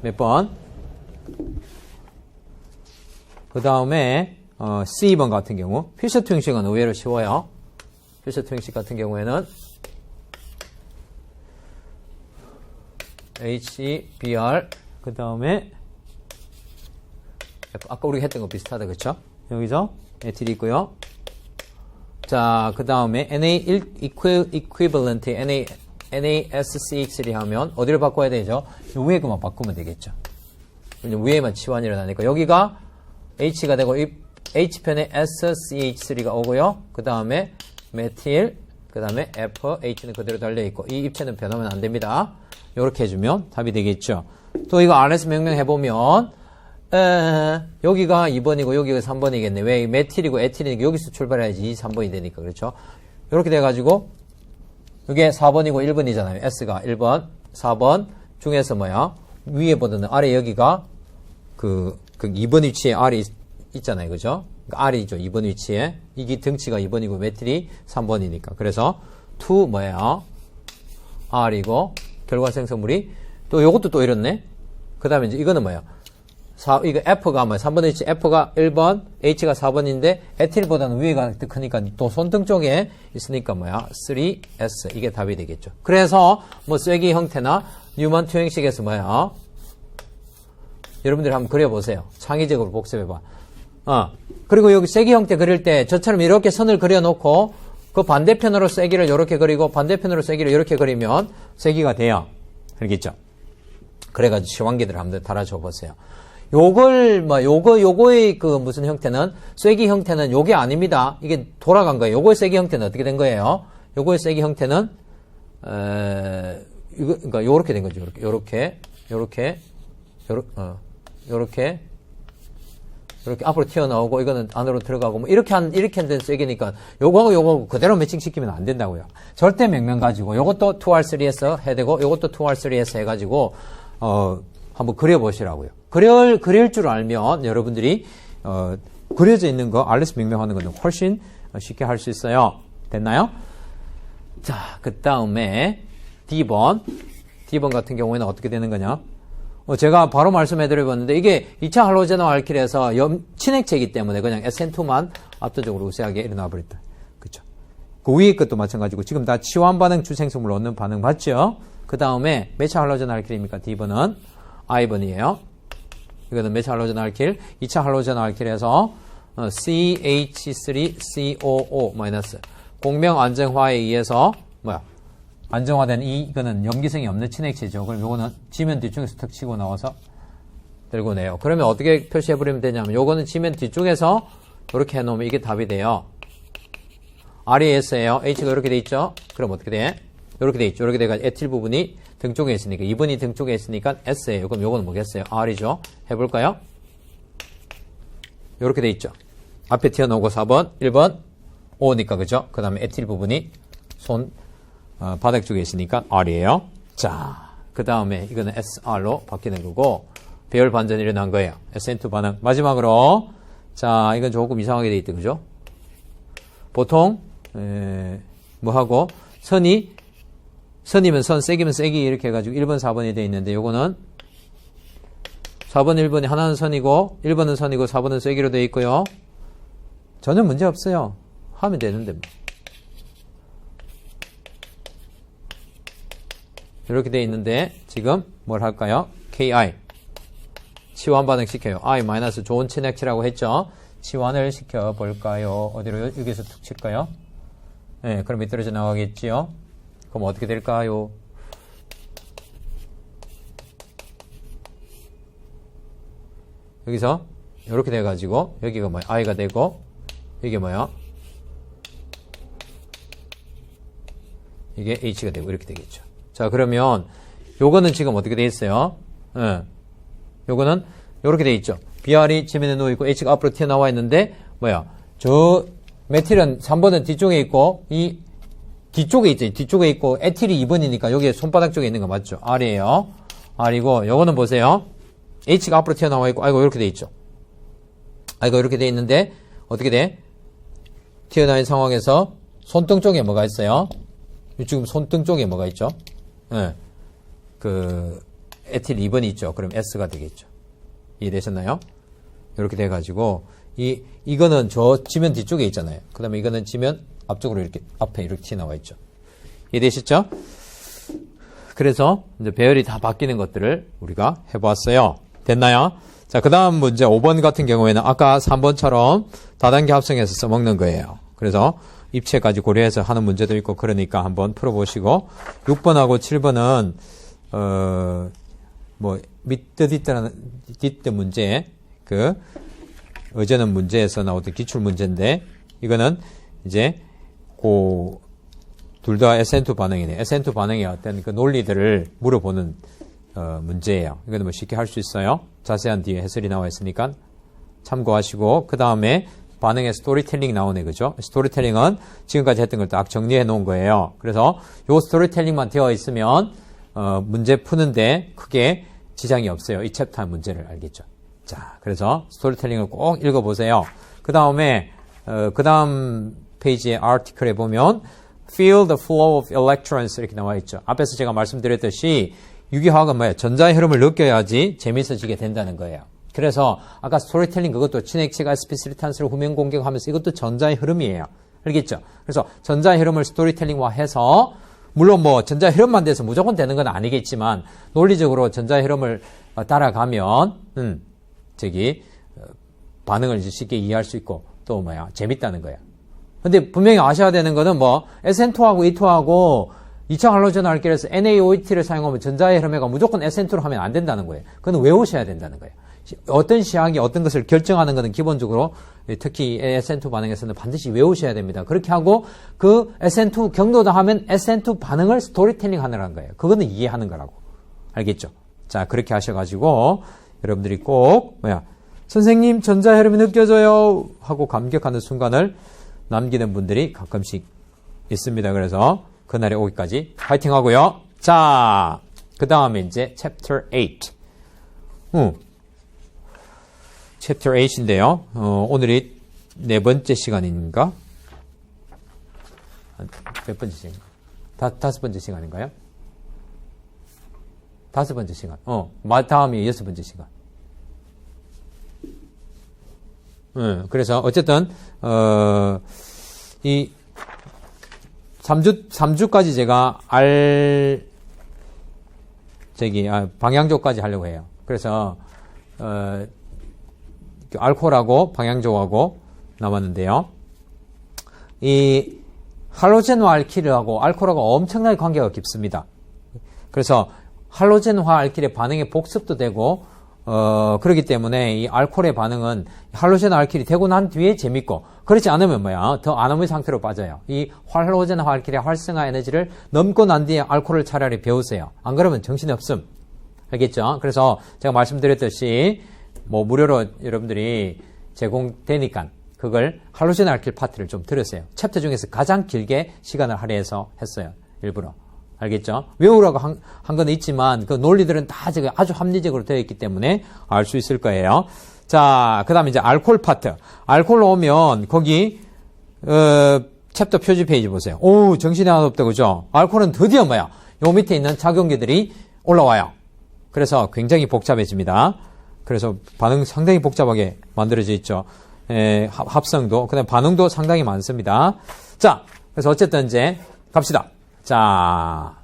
몇 번? 그 다음에 C번 같은 경우 피셔트 형식은 의외로 쉬워요. 피셔트 형식 같은 경우에는 HBr 그 다음에 아까 우리가 했던 거 비슷하다 그쵸? 여기서 에틸이 있고요. 자, 그 다음에 equivalent NaSCH3 하면 어디를 바꿔야 되죠? 위에 것만 바꾸면 되겠죠. 위에만 치환이 일어나니까 여기가 H가 되고 H편에 SCH3가 오고요. 그 다음에 메틸, 그 다음에 F, H는 그대로 달려있고 이 입체는 변하면 안 됩니다. 이렇게 해주면 답이 되겠죠. 또 이거 RS 명령 해보면 여기가 2번이고 여기가 3번이겠네. 왜? 메틸이고 에틸이니까 여기서 출발해야지 3번이 되니까. 그렇죠? 이렇게 돼가지고 이게 4번이고 1번이잖아요. S가 1번, 4번 중에서 뭐야? 위에보다는 아래 여기가 그 2번 위치에 R이 있잖아요. 그죠? 그러니까 R이죠. 2번 위치에. 이게 등치가 2번이고 메틸이 3번이니까. 그래서 2 뭐야? R이고 결과 생성물이 또 요것도 또 이렇네. 그 다음에 이제 이거는 뭐야? 이거 F가 뭐야? 3번 위치 F가 1번, H가 4번인데 에틸보다는 위에가 크니까 또 손등 쪽에 있으니까 뭐야? 3S. 이게 답이 되겠죠. 그래서 뭐 쐐기 형태나 뉴만 투형식에서 뭐야? 여러분들이 한번 그려보세요. 창의적으로 복습해봐. 그리고 여기 쐐기 형태 그릴 때 저처럼 이렇게 선을 그려놓고 그 반대편으로 쐐기를 이렇게 그리고 반대편으로 쐐기를 이렇게 그리면 쐐기가 돼요. 알겠죠? 그래가지고 시황기들 한번 달아줘 보세요. 요거의 그 무슨 형태는, 쐐기 형태는 요게 아닙니다. 이게 돌아간 거예요. 요거의 쐐기 형태는 어떻게 된 거예요? 요거의 쐐기 형태는, 그러니까 요렇게 된 거죠. 요렇게 앞으로 튀어나오고, 이거는 안으로 들어가고, 뭐, 이렇게 된 쐐기니까, 요거하고 요거하고 그대로 매칭시키면 안 된다고요. 절대 명명 가지고, 요것도 2R3에서 해야 되고, 요것도 2R3에서 해가지고, 한번 그려보시라고요. 그릴 줄 알면 여러분들이 그려져 있는 거 RS 명명하는 건 훨씬 쉽게 할 수 있어요. 됐나요? 자, 그 다음에 D번 같은 경우에는 어떻게 되는 거냐? 제가 바로 말씀해드려봤는데 이게 2차 할로제나 알킬에서 친액체이기 때문에 그냥 SN2만 압도적으로 우세하게 일어나 버렸다. 그렇죠? 그 위에 것도 마찬가지고 지금 다 치환 반응 주생성물 얻는 반응 맞죠? 그 다음에 몇 차 할로제나 알킬입니까? D번은 I번이에요. 이거는 몇 차 할로제나 알킬? 2차 할로제나 알킬에서 CH3COO- 공명 안정화에 의해서 안정화된 이거는 염기성이 없는 친액체죠. 그럼 요거는 지면 뒤쪽에서 턱 치고 나와서 들고 내요. 그러면 어떻게 표시해버리면 되냐면 요거는 지면 뒤쪽에서 이렇게 해놓으면 이게 답이 돼요. R이 S예요. H가 이렇게 돼 있죠. 그럼 어떻게 돼? 이렇게 돼 있죠. 이렇게 돼가지고 에틸 부분이 등 쪽에 있으니까 2번이 등 쪽에 있으니까 S예요. 그럼 요거는 뭐겠어요? R이죠. 해볼까요? 이렇게 돼 있죠. 앞에 튀어나오고 4번, 1번, O니까 그죠? 그 다음에 에틸 부분이 바닥 쪽에 있으니까 R이에요. 자, 그 다음에 이거는 SR로 바뀌는 거고 배열 반전이 일어난 거예요. SN2 반응. 마지막으로 자, 이건 조금 이상하게 돼 있대. 그죠? 보통 뭐하고 선이면 선, 쐐기면 쐐기 이렇게 해가지고 1번, 4번이 돼 있는데 요거는 4번, 1번이 하나는 선이고 1번은 선이고 4번은 쐐기로 돼 있고요. 전혀 문제 없어요. 하면 되는데 뭐. 이렇게 돼 있는데 지금 뭘 할까요? KI 치환 반응 시켜요. I- 좋은 친액체라고 했죠. 치환을 시켜 볼까요? 어디로? 여기서 툭 칠까요? 네, 그럼 밑으로 나가겠지요. 그럼 어떻게 될까요? 여기서 이렇게 돼가지고 여기가 뭐야? I가 되고 이게 뭐야? 이게 H가 되고 이렇게 되겠죠. 자, 그러면 요거는 지금 어떻게 돼 있어요? 요거는 요렇게 돼 있죠. BR이 지면에 누워 있고 H가 앞으로 튀어나와 있는데 저 메틸은 3번은 뒤쪽에 있고 이 뒤쪽에 있죠. 뒤쪽에 있고 에틸이 2번이니까 여기에 손바닥 쪽에 있는 거 맞죠? R이에요. R이고 요거는 보세요. H가 앞으로 튀어나와 있고 아이고 이렇게 돼 있죠. 아이고 이렇게 돼 있는데 어떻게 돼? 튀어나온 상황에서 손등 쪽에 뭐가 있어요? 지금 손등 쪽에 뭐가 있죠? 그 에틸 2번이 있죠. 그럼 S가 되겠죠. 이해되셨나요? 이렇게 돼가지고, 이거는 저 지면 뒤쪽에 있잖아요. 그 다음에 이거는 지면 앞쪽으로 이렇게, 앞에 이렇게 나와 있죠. 이해되셨죠? 그래서 이제 배열이 다 바뀌는 것들을 우리가 해보았어요. 됐나요? 자, 그 다음 문제 5번 같은 경우에는 아까 3번처럼 다단계 합성해서 써먹는 거예요. 그래서 입체까지 고려해서 하는 문제도 있고 그러니까 한번 풀어보시고 6번하고 7번은 밑뜻 뒷뜻 문제 어제는 문제에서 나오던 기출 문제인데 이거는 이제 둘 다 SN2 반응이네. SN2 반응의 어떤 그 논리들을 물어보는 문제예요. 이거는 뭐 쉽게 할 수 있어요. 자세한 뒤에 해설이 나와 있으니까 참고하시고 그 다음에 반응의 스토리텔링 나오네. 그죠? 스토리텔링은 지금까지 했던 걸 딱 정리해 놓은 거예요. 그래서 요 스토리텔링만 되어 있으면 문제 푸는데 크게 지장이 없어요. 이 챕터 문제를 알겠죠? 자, 그래서 스토리텔링을 꼭 읽어보세요. 그 다음에 그 다음 페이지의 아티클에 보면 Feel the flow of electrons 이렇게 나와 있죠. 앞에서 제가 말씀드렸듯이 유기화학은 뭐예요? 전자의 흐름을 느껴야지 재미있어지게 된다는 거예요. 그래서 아까 스토리텔링 그것도 진액체가 sp3탄소를 후면 공격하면서 이것도 전자의 흐름이에요. 알겠죠? 그래서 전자의 흐름을 스토리텔링화해서 물론 뭐 전자의 흐름만 돼서 무조건 되는 건 아니겠지만 논리적으로 전자의 흐름을 따라가면 반응을 쉽게 이해할 수 있고 또 재밌다는 거야. 근데 분명히 아셔야 되는 거는 SN2하고 E2하고 2차 할로젠 알킬에서 NaOET를 사용하면 전자의 흐름회가 무조건 SN2로 하면 안 된다는 거예요. 그건 외우셔야 된다는 거예요. 어떤 시학이 어떤 것을 결정하는 것은 기본적으로 특히 SN2 반응에서는 반드시 외우셔야 됩니다. 그렇게 하고 그 SN2 경로다 하면 SN2 반응을 스토리텔링 하느라는 거예요. 그거는 이해하는 거라고. 알겠죠? 자, 그렇게 하셔가지고 여러분들이 꼭 선생님 전자의 흐름이 느껴져요 하고 감격하는 순간을 남기는 분들이 가끔씩 있습니다. 그래서 그날에 오기까지 파이팅 하고요. 자, 그 다음에 이제 챕터 8. 챕터 8인데요. 오늘이 4번째 시간인가? 몇 번째 시간? 5번째 시간인가요? 5번째 시간. 다음이 6번째 시간. 그래서 어쨌든 이 3주까지 제가 방향조까지 하려고 해요. 그래서 알코올하고 방향조하고 남았는데요. 이 할로젠화 알킬하고 알코올하고 엄청나게 관계가 깊습니다. 그래서 할로젠화 알킬의 반응의 복습도 되고 그렇기 때문에 이 알코올의 반응은 할로젠 알킬이 되고 난 뒤에 재밌고 그렇지 않으면 더 아노미 상태로 빠져요. 이 할로젠 알킬의 활성화 에너지를 넘고 난 뒤에 알코올을 차라리 배우세요. 안 그러면 정신이 없음. 알겠죠? 그래서 제가 말씀드렸듯이 무료로 여러분들이 제공되니까 그걸 할로젠 알킬 파트를 좀 들으세요. 챕터 중에서 가장 길게 시간을 할애해서 했어요. 일부러. 알겠죠? 외우라고 한 건 있지만 그 논리들은 다 제가 아주 합리적으로 되어 있기 때문에 알 수 있을 거예요. 자, 그 다음에 이제 알코올 파트. 알코올로 오면 거기 챕터 표지 페이지 보세요. 오, 정신이 하나도 없다, 그죠? 알코올은 드디어 요 밑에 있는 작용기들이 올라와요. 그래서 굉장히 복잡해집니다. 그래서 반응 상당히 복잡하게 만들어져 있죠. 합성도, 그 다음에 반응도 상당히 많습니다. 자, 그래서 어쨌든 이제 갑시다. 자,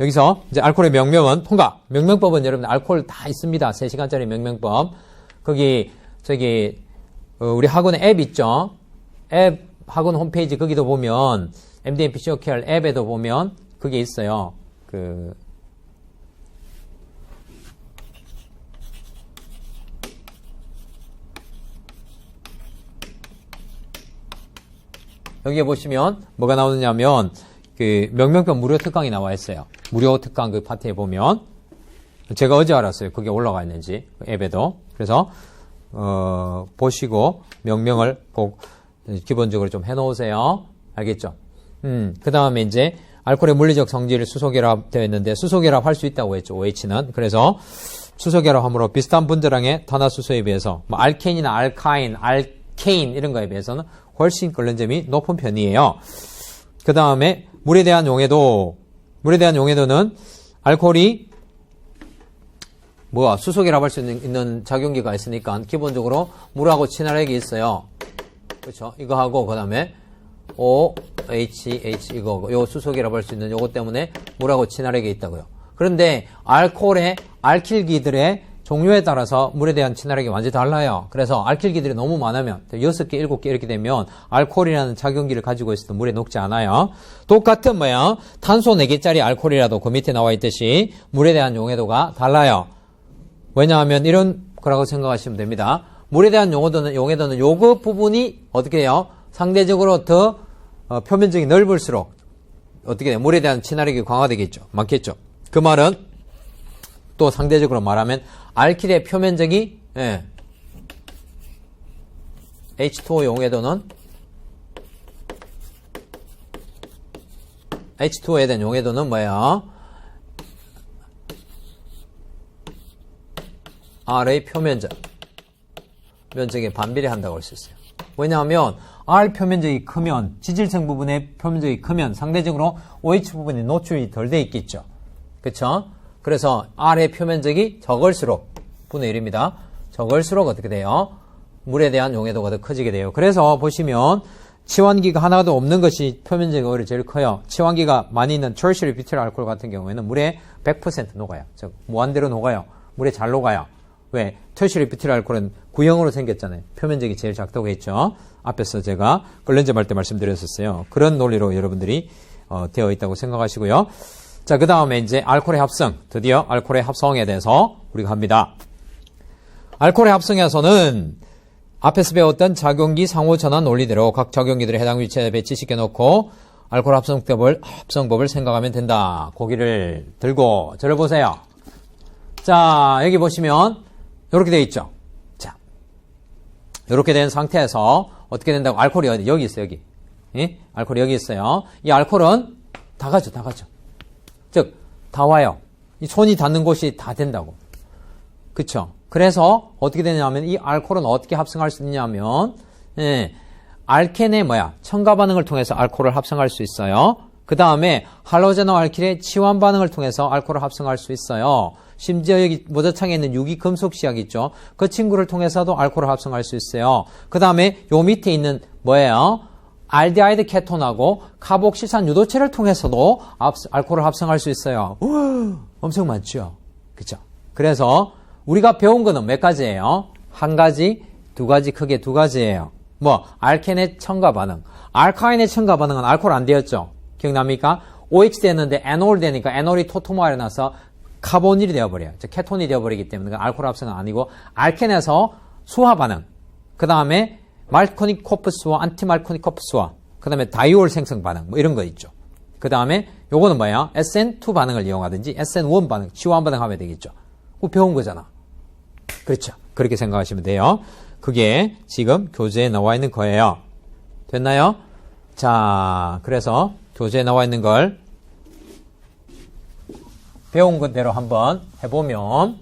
여기서 이제 알코올의 명명은 통과. 명명법은 여러분 알코올 다 있습니다. 3시간짜리 명명법. 거기 우리 학원에 앱 있죠. 앱 학원 홈페이지 거기도 보면 MDMP COKR 앱에도 보면 그게 있어요. 여기에 보시면 뭐가 나오느냐면 명명법 무료 특강이 나와 있어요. 무료 특강 그 파트에 보면 제가 어제 알았어요. 그게 올라가 있는지 앱에도. 그래서 보시고 명명을 꼭 기본적으로 좀 해놓으세요. 알겠죠? 그 다음에 이제 알코올의 물리적 성질을 수소결합 되어 있는데 수소결합 할 수 있다고 했죠. OH는. 그래서 수소결합함으로 비슷한 분자량의 탄화수소에 비해서 알케인이나 알카인, 알케인 이런 거에 비해서는 훨씬 끓는 점이 높은 편이에요. 그 다음에 물에 대한 용해도는 알코올이 수속이라고 할 수 있는 작용기가 있으니까 기본적으로 물하고 친화력이 있어요. 그렇죠? 이거하고 그 다음에 OH 이거 요 수속이라고 할 수 있는 요거 때문에 물하고 친화력이 있다고요. 그런데 알코올의 알킬기들의 종류에 따라서 물에 대한 친화력이 완전히 달라요. 그래서 알킬기들이 너무 많으면 6개, 7개 이렇게 되면 알코올이라는 작용기를 가지고 있어도 물에 녹지 않아요. 똑같은 탄소 4개짜리 알코올이라도 그 밑에 나와 있듯이 물에 대한 용해도가 달라요. 왜냐하면 이런 거라고 생각하시면 됩니다. 물에 대한 용해도는 요그 부분이 어떻게 해요? 상대적으로 더 표면적이 넓을수록 어떻게 돼요? 물에 대한 친화력이 강화되겠죠. 맞겠죠? 그 말은 또 상대적으로 말하면 알킬의 표면적이 H2O 용해도는 H2O에 대한 용해도는 뭐예요? R의 면적에 반비례한다고 할 수 있어요. 왜냐하면 R 표면적이 크면 지질층 부분의 표면적이 크면 상대적으로 OH 부분이 노출이 덜 돼 있겠죠. 그렇죠? 그래서 R의 표면적이 적을수록 분의 1입니다. 적을수록 어떻게 돼요? 물에 대한 용해도가 더 커지게 돼요. 그래서 보시면 치환기가 하나도 없는 것이 표면적이 오히려 제일 커요. 치환기가 많이 있는 tertiary butyl 알코올 같은 경우에는 물에 100% 녹아요. 즉 무한대로 녹아요. 물에 잘 녹아요. 왜? tertiary butyl 알코올은 구형으로 생겼잖아요. 표면적이 제일 작다고 했죠. 앞에서 제가 끓는점 할 때 말씀드렸었어요. 그런 논리로 여러분들이 되어 있다고 생각하시고요. 자, 그 다음에 이제 알코올의 합성, 드디어 알코올의 합성에 대해서 우리가 합니다. 알코올의 합성에서는 앞에서 배웠던 작용기 상호 전환 논리대로 각 작용기들의 해당 위치에 배치시켜 놓고 알코올 합성법을 생각하면 된다. 고기를 들고 저를 보세요. 자, 여기 보시면 이렇게 되어 있죠. 자, 이렇게 된 상태에서 어떻게 된다고? 알코올이 어디? 여기 있어요, 여기. 예? 알코올이 여기 있어요. 이 알코올은 다 가죠. 즉, 다 와요. 이 손이 닿는 곳이 다 된다고. 그쵸? 그래서 어떻게 되냐면 이 알코올은 어떻게 합성할 수 있냐면 알켄의 첨가 반응을 통해서 알코올을 합성할 수 있어요. 그 다음에 할로제노 알킬의 치환 반응을 통해서 알코올을 합성할 수 있어요. 심지어 여기 모자창에 있는 유기금속 시약 있죠. 그 친구를 통해서도 알코올을 합성할 수 있어요. 그 다음에 요 밑에 있는 알데하이드 케톤하고 카복실산 유도체를 통해서도 알코올을 합성할 수 있어요. 엄청 많죠? 그쵸? 그래서 우리가 배운 거는 몇 가지예요? 한 가지, 두 가지, 크게 두 가지예요. 알켄의 첨가 반응. 알카인의 첨가 반응은 알코올 안 되었죠? 기억납니까? OH 되는데 에놀 되니까 에놀이 토토모알이 나서 카본일이 되어버려요. 즉 케톤이 되어버리기 때문에 알코올 합성은 아니고 알켄에서 수화 반응. 그 다음에 말코닉 코프스와 안티말코닉 코프스와 그 다음에 다이올 생성 반응 이런 거 있죠. 그 다음에 요거는 SN2 반응을 이용하든지 SN1 반응, 치환 반응하면 되겠죠. 그거 배운 거잖아. 그렇죠. 그렇게 생각하시면 돼요. 그게 지금 교재에 나와 있는 거예요. 됐나요? 자, 그래서 교재에 나와 있는 걸 배운 것대로 한번 해보면